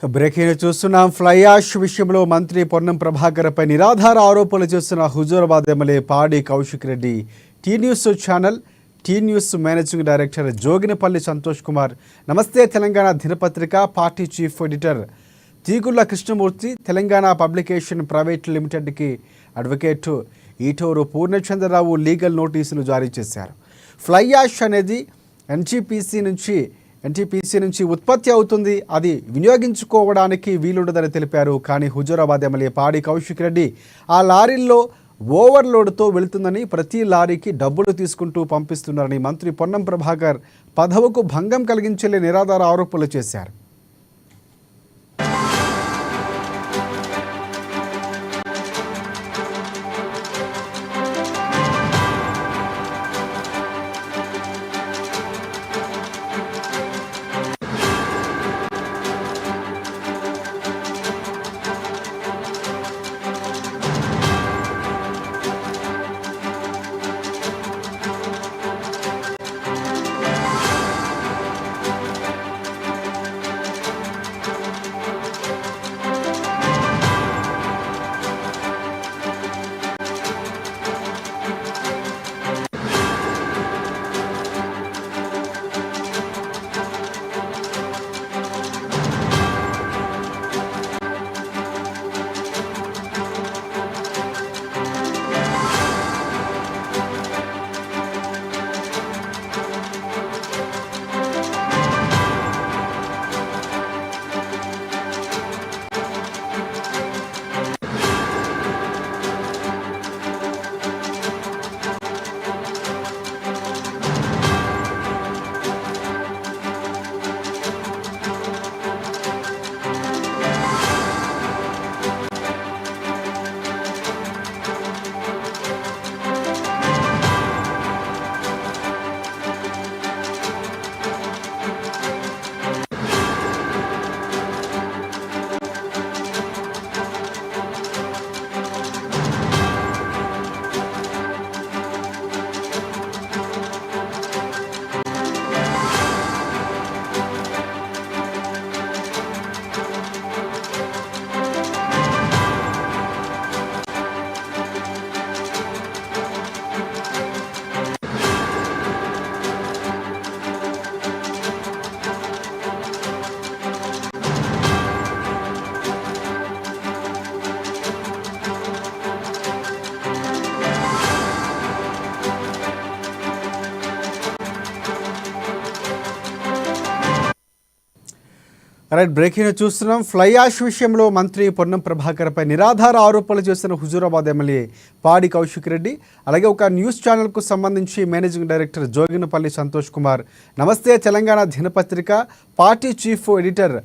Breaking చూస్తున్నాం. Fly ash విషయంలో మంత్రి పొన్నం ప్రభాకర్పై నిరాధార ఆరోపణలు చేస్తున్న Huzurabad MLA Padi Kaushik Reddy T News channel T News managing director Joginapalli Santosh Kumar, Namaste Telangana దినపత్రిక party chief editor Teegulla Krishnamurthy, Telangana publication private లిమిటెడ్కి అడ్వకేట్ ఈటూరు పూర్ణచంద్రరావు లీగల్ నోటీసులు జారీ చేశారు. ఫ్లై యాష్ అనేది ఎన్టీపీసీ నుంచి ఉత్పత్తి అవుతుంది, అది వినియోగించుకోవడానికి వీలుండదని తెలిపారు. కానీ హుజూరాబాద్ ఎమ్మెల్యే పాడి కౌశిక్ రెడ్డి ఆ లారీల్లో ఓవర్లోడ్తో వెళుతుందని, ప్రతి లారీకి డబ్బులు తీసుకుంటూ పంపిస్తున్నారని మంత్రి పొన్నం ప్రభాకర్ పదవుకు భంగం కలిగించే నిరాధార ఆరోపణలు చేశారు. రైట్, బ్రేకింగ్ చూస్తున్నాం. ఫ్లై యాష్ విషయంలో మంత్రి పొన్నం ప్రభాకర్పై నిరాధార ఆరోపణలు చేస్తున్న హుజూరాబాద్ ఎమ్మెల్యే పాడి కౌశిక్ రెడ్డి, అలాగే ఒక న్యూస్ ఛానల్కు సంబంధించి మేనేజింగ్ డైరెక్టర్ జోగినపల్లి సంతోష్ కుమార్, నమస్తే తెలంగాణ దినపత్రిక party chief editor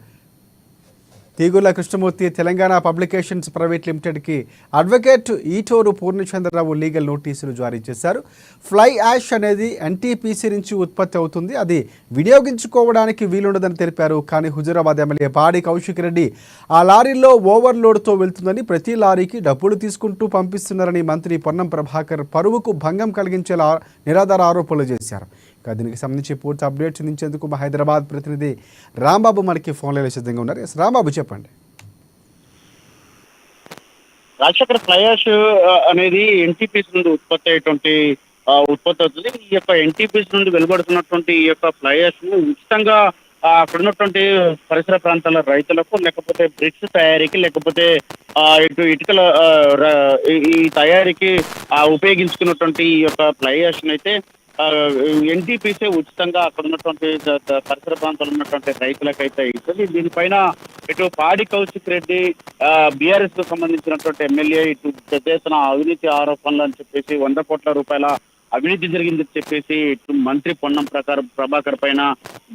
Teegulla Krishnamurthy, Telangana publications private లిమిటెడ్కి అడ్వకేట్ ఈటూరు పూర్ణచంద్రరావు లీగల్ నోటీసులు జారీ చేశారు. ఫ్లై యాష్ అనేది ఎన్టీపీసీ నుంచి ఉత్పత్తి అవుతుంది, అది వినియోగించుకోవడానికి వీలుండదని తెలిపారు. కానీ హుజూరాబాద్ ఎమ్మెల్యే పాడి కౌశిక్ రెడ్డి ఆ లారీల్లో ఓవర్లోడ్తో వెళ్తుందని, ప్రతి లారీకి డబ్బులు తీసుకుంటూ పంపిస్తున్నారని మంత్రి పొన్నం ప్రభాకర్ పరువుకు భంగం కలిగించేలా నిరాధార ఆరోపణలు చేశారు. ఇక దీనికి సంబంధించి పూర్తి అప్డేట్స్ అందించేందుకు మా హైదరాబాద్ ప్రతినిధి రాంబాబు మనకి ఫోన్లో సిద్ధంగా ఉన్నారు. రాంబాబు, చెప్పండి. రాజశేఖర్, ఫ్లై యాష్ అనేది ఎన్టీపీసీ నుండి ఉత్పత్తి అవుతుంది. ఈ యొక్క ఎన్టీపీసీ నుండి వెలువడుతున్నటువంటి ఈ యొక్క ఫ్లై యాష్ ను ఉచితంగా అక్కడ ఉన్నటువంటి పరిసర ప్రాంతాల రైతులకు, లేకపోతే బ్రిక్స్ తయారీకి, లేకపోతే ఇటు ఇటుకల ఈ తయారీకి ఉపయోగించుకున్నటువంటి ఈ యొక్క ఫ్లై యాష్ అయితే ఎన్టీపీసీ ఉచితంగా అక్కడ ఉన్నటువంటి పరిసర ప్రాంతాల్లో ఉన్నటువంటి రైతులకైతే ఇస్తుంది. దీనిపైన ఇటు పాడి కౌశిక్ రెడ్డి బీఆర్ఎస్ కు సంబంధించినటువంటి ఎమ్మెల్యే ఇటు పెద్ద ఎత్తున అవినీతి ఆరోపణలు అని చెప్పేసి 100 కోట్ల రూపాయల అవినీతి జరిగిందని చెప్పేసి ఇటు మంత్రి పొన్నం ప్రభాకర్ పైన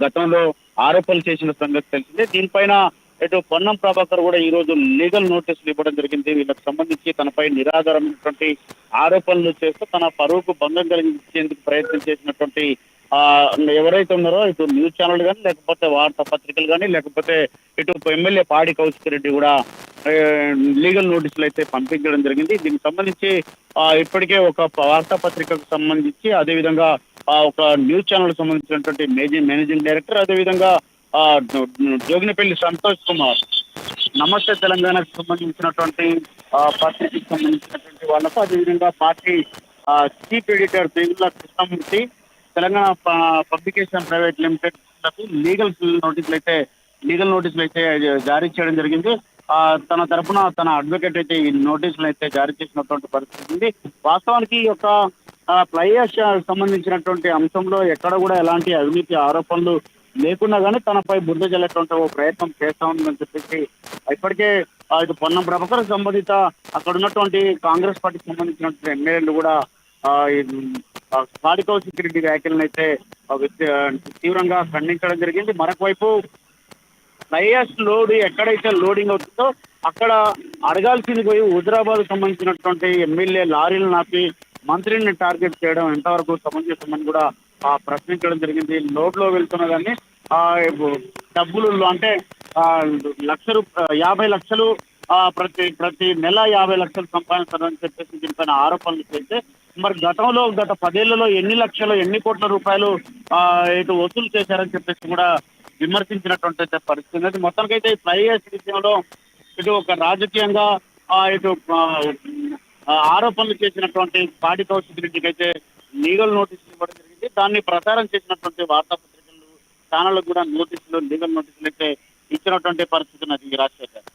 గతంలో ఆరోపణలు చేసిన సంగతి తెలిసిందే. దీనిపైన ఇటు పొన్నం ప్రభాకర్ కూడా ఈ రోజు లీగల్ నోటీసులు ఇవ్వడం జరిగింది. వీళ్ళకి సంబంధించి తనపై నిరాధారమైనటువంటి ఆరోపణలు చేస్తూ తన పరువుకు భంగం కలిగించేందుకు ప్రయత్నం చేసినటువంటి ఎవరైతే ఉన్నారో ఇటు న్యూస్ ఛానల్ కానీ, లేకపోతే వార్తాపత్రికలు కానీ, లేకపోతే ఇటు ఎమ్మెల్యే పాడి కౌశిక్ రెడ్డి కూడా లీగల్ నోటీసులు అయితే పంపించడం జరిగింది. దీనికి సంబంధించి ఇప్పటికే ఒక వార్తాపత్రికకు సంబంధించి, అదేవిధంగా ఒక న్యూస్ ఛానల్ సంబంధించినటువంటి మేనేజింగ్ డైరెక్టర్, అదేవిధంగా ఆ, జోగినపల్లి సంతోష్ కుమార్, నమస్తే తెలంగాణకు సంబంధించినటువంటి పత్రికకి సంబంధించినటువంటి వాళ్ళకు, అదేవిధంగా party chief editor Pegula Krishnamurthy, Telangana publication private limited లకు లీగల్ నోటీసులు అయితే జారీ చేయడం జరిగింది. తన తరపున తన అడ్వకేట్ అయితే ఈ నోటీసులు అయితే జారీ చేసినటువంటి పరిస్థితి ఉంది. వాస్తవానికి ఈ యొక్క ఫ్లై యాష్ సంబంధించినటువంటి అంశంలో ఎక్కడ కూడా ఎలాంటి అవినీతి ఆరోపణలు లేకున్నా కానీ తనపై బురద జల్లేటువంటి ఓ ప్రయత్నం చేస్తా ఉందని చెప్పేసి ఇప్పటికే ఇటు పొన్నం ప్రభాకర్ సంబంధిత అక్కడ ఉన్నటువంటి కాంగ్రెస్ పార్టీకి సంబంధించినటువంటి ఎమ్మెల్యేలు కూడా పాడి కౌశిక్ రెడ్డి వ్యాఖ్యలను అయితే తీవ్రంగా ఖండించడం జరిగింది. మరొక వైపు ఫ్లై యాష్ లోడ్ ఎక్కడైతే లోడింగ్ అవుతుందో అక్కడ అడగాల్సింది పోయి హుజరాబాద్ సంబంధించినటువంటి ఎమ్మెల్యే లారీలు నాపి మంత్రిని టార్గెట్ చేయడం ఎంతవరకు సమంజసమని కూడా ప్రశ్నించడం జరిగింది. లోడ్ లో వెళ్తున్న దాన్ని డబ్బులు అంటే 50 లక్షలు ప్రతి నెల 50 లక్షలు సంపాదిస్తారని చెప్పేసి దీనిపైన ఆరోపణలు చేస్తే, మరి గత 10 ఏళ్లలో ఎన్ని కోట్ల రూపాయలు ఇటు వసూలు చేశారని చెప్పేసి కూడా విమర్శించినటువంటి పరిస్థితి ఉంది. మొత్తానికైతే ఈ ఫ్లై యాష్ విషయంలో ఇటు ఒక రాజకీయంగా ఇటు ఆరోపణలు చేసినటువంటి పాడి కౌశిక్ రెడ్డికి అయితే లీగల్ నోటీసులు ఇవ్వడం జరిగింది. దాన్ని ప్రసారం చేసినటువంటి వార్తాపత్రికలు ఛానళ్ళకు కూడా లీగల్ నోటీసులు అయితే ఇచ్చినటువంటి పరిస్థితి ఉన్నది. రాజశేఖర్,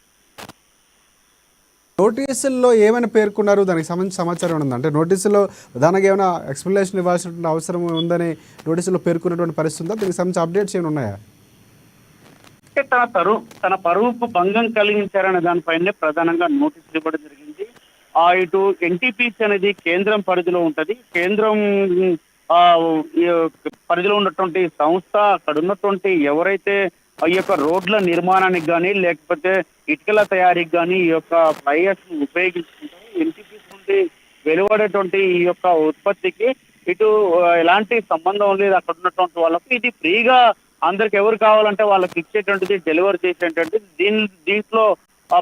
నోటీసుల్లో ఏమైనా పేర్కొన్నారు, దానికి సంబంధించిన సమాచారం ఉందా? అంటే నోటీసులో దానికి ఏమైనా ఎక్స్ప్లెనేషన్ ఇవ్వాల్సిన అవసరం ఉందని నోటీసులో పేర్కొన్నటువంటి పరిస్థితి ఉందా? దీనికి సంబంధించిన అప్డేట్స్ ఏమైనా ఉన్నాయా? అంటే తన పరువుకు భంగం కలిగించారనే దానిపైనే ప్రధానంగా నోటీసులు ఇవ్వడం జరిగింది. ఇటు ఎన్టీపీసీ అనేది కేంద్రం పరిధిలో ఉంటది. కేంద్రం పరిధిలో ఉన్నటువంటి సంస్థ అక్కడ ఉన్నటువంటి ఎవరైతే ఈ యొక్క రోడ్ల నిర్మాణానికి కానీ లేకపోతే ఇటుకల తయారీకి కానీ ఈ యొక్క ఫ్లై యాష్ ఉపయోగించుకుంటారు. ఎన్టీపీసీ నుండి వెలువడేటువంటి ఈ యొక్క ఉత్పత్తికి ఇటు ఎలాంటి సంబంధం లేదు. అక్కడ ఉన్నటువంటి వాళ్ళకు ఇది ఫ్రీగా అందరికి ఎవరు కావాలంటే వాళ్ళకి ఇచ్చేటువంటిది, డెలివరీ చేసేటువంటిది. దీంట్లో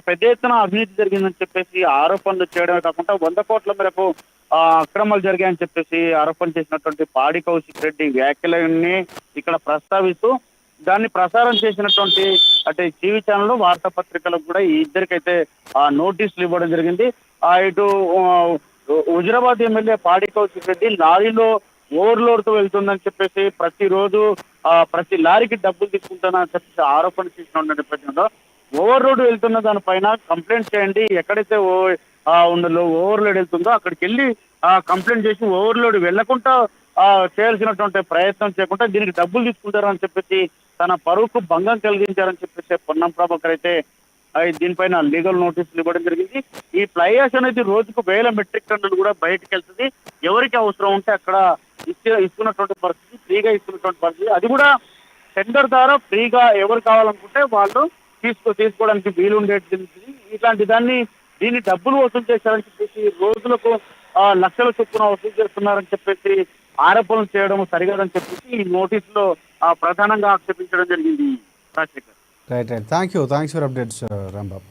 పెద్ద ఎత్తున అవినీతి జరిగిందని చెప్పేసి ఆరోపణలు చేయడమే కాకుండా 100 కోట్ల మేరకు అక్రమాలు జరిగాయని చెప్పేసి ఆరోపణ చేసినటువంటి పాడి కౌశిక్ రెడ్డి వ్యాఖ్యలన్నీ ఇక్కడ ప్రస్తావిస్తూ దాన్ని ప్రసారం చేసినటువంటి అంటే టీవీ ఛానల్, వార్తాపత్రికలకు కూడా ఈ ఇద్దరికైతే నోటీసులు ఇవ్వడం జరిగింది. ఇటు హుజరాబాద్ ఎమ్మెల్యే పాడి కౌశిక్ రెడ్డి లారీలో ఓవర్లోడ్ తో వెళ్తుందని చెప్పేసి ప్రతిరోజు ప్రతి లారీకి డబ్బులు తీసుకుంటానని చెప్పేసి ఆరోపణ చేసిన నేపథ్యంలో ఓవర్లోడ్ వెళ్తున్న దానిపైన కంప్లైంట్ చేయండి, ఎక్కడైతే ఓవర్లోడ్ వెళ్తుందో అక్కడికి వెళ్ళి కంప్లైంట్ చేసి ఓవర్లోడ్ వెళ్లకుండా చేయాల్సినటువంటి ప్రయత్నం చేయకుండా దీనికి డబ్బులు తీసుకుంటారని చెప్పేసి తన పరువుకు భంగం కలిగించారని చెప్పేసి పొన్నం ప్రభాకర్ అయితే దీనిపైన లీగల్ నోటీసులు ఇవ్వడం జరిగింది. ఈ ఫ్లై యాష్ అనేది రోజుకు 1000 మెట్రిక్ టన్నులు కూడా బయటకు వెళ్తుంది. ఎవరికి అవసరం ఉంటే అక్కడ ఇస్తున్నటువంటి పరిస్థితి, ఫ్రీగా ఇస్తున్నటువంటి పరిస్థితి. అది కూడా టెండర్ ద్వారా ఫ్రీగా ఎవరు కావాలనుకుంటే వాళ్ళు తీసుకోవడానికి వీలుండేది. ఇట్లాంటి దీన్ని డబ్బులు వసూలు చేశారని చెప్పేసి రోజులకు లక్షల చొప్పున వసూలు చేస్తున్నారని చెప్పేసి ఆరోపణలు చేయడం సరికాదని చెప్పేసి ఈ నోటీసులో ప్రధానంగా ఆక్షేపించడం జరిగింది. Rajasekhar, right. Thanks for updates Rambabu.